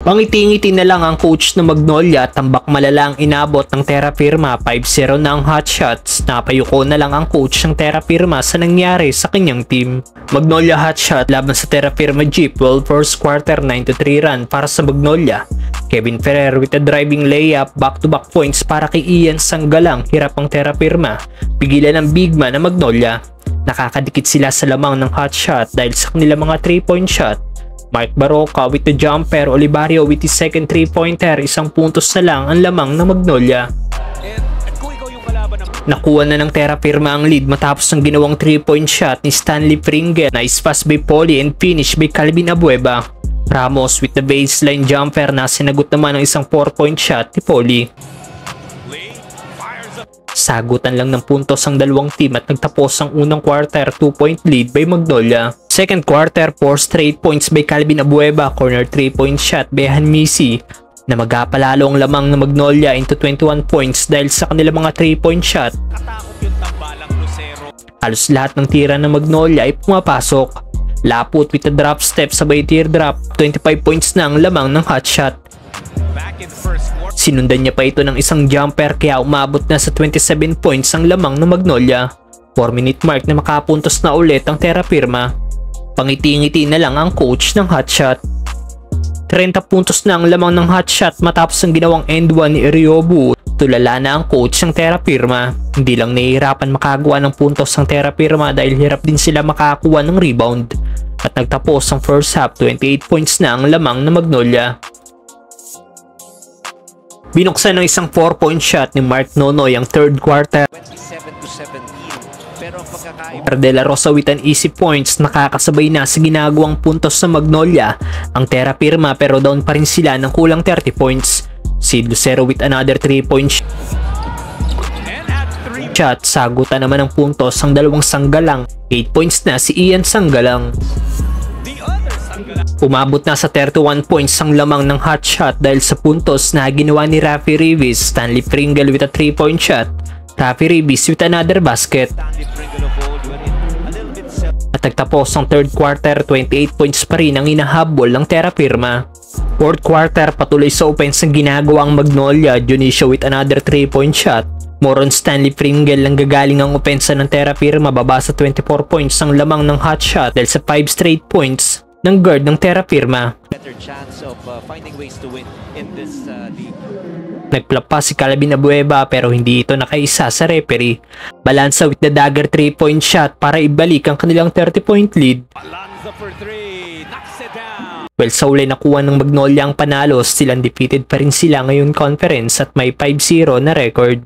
Pangiti-ngiti na lang ang coach ng Magnolia, tambak malala ang inabot ng Terra Firma, 5-0 na ang hotshots. Napayuko na lang ang coach ng Terra Firma sa nangyari sa kanyang team. Magnolia hotshot laban sa Terra Firma Jeep, well first quarter 9-3 run para sa Magnolia. Kevin Ferrer with a driving layup, back-to-back points para kay Ian Sanggalang, hirap ang Terra Firma. Pigilan ng big man ng Magnolia. Nakakadikit sila sa lamang ng hotshot dahil sa kanilang mga 3-point shot. Mike Baroka with the jumper, Olivario with his second 3-pointer, isang puntos na lang ang lamang ng Magnolia. Nakuha na ng Terra Firma ang lead matapos ng ginawang 3-point shot ni Stanley Pringle. Nice pass by Polly and finish by Calvin Abueva. Ramos with the baseline jumper na sinagot naman ng isang 4-point shot ni Polly. Sagutan lang ng puntos ang dalawang team at nagtapos ang unang quarter 2-point lead by Magnolia. Second quarter 4 straight points by Calvin Abueva, corner 3-point shot by Hanmisi na magapalalo ang lamang ng Magnolia into 21 points dahil sa kanilang mga 3-point shot. Halos lahat ng tira ng Magnolia ay pumapasok. Laput with a drop step sabay teardrop, 25 points na ang lamang ng hotshot. Sinundan niya pa ito ng isang jumper kaya umabot na sa 27 points ang lamang ng Magnolia. 4-minute mark na makapuntos na ulit ang Terra Firma. Pangiti-ngiti na lang ang coach ng hotshot. 30 puntos na ang lamang ng hotshot matapos ang ginawang end 1 ni Iriobu. Tulala na ang coach ng Terra Firma. Hindi lang nahihirapan makagawa ng puntos ng Terra Firma dahil hirap din sila makakuha ng rebound. At nagtapos ang first half 28 points na ang lamang ng Magnolia. Binuksan ng isang 4-point shot ni Mark Nonoy ang third quarter. 27-17. Pero ang De La Rosa with an easy points, nakakasabay na sa ginagawang puntos sa Magnolia ang Terra Firma pero down pa rin sila ng kulang 30 points. Si Lucero with another 3-point shot, sagutan naman ng puntos ang dalawang Sanggalang. 8 points na si Ian Sanggalang. Umabot na sa 31 points ang lamang ng hotshot dahil sa puntos na ginawa ni Rafi Rivas. Stanley Pringle with a 3-point shot, Rafi Rivas with another basket. At nagtapos ang third quarter 28 points pa rin ang inahabol ng Terra Firma. Fourth quarter patuloy sa offense ang ginagawa ang Magnolia. Dionisio with another 3-point shot. Moron Stanley Pringle lang gagaling ang opensa ng Terra Firma, baba sa 24 points ang lamang ng hotshot dahil sa 5 straight points ng guard ng Terra Firma. better chance of finding ways to win in this league. Nagplap pa si Calvin Abueva pero hindi ito nakaisa sa referee. Balansa with the dagger 3-point shot para ibalik ang kanilang 30-point lead. Well, sa uli nakuha ng Magnolia ang panalo, still undefeated pa rin sila ngayon conference at may 5-0 na record.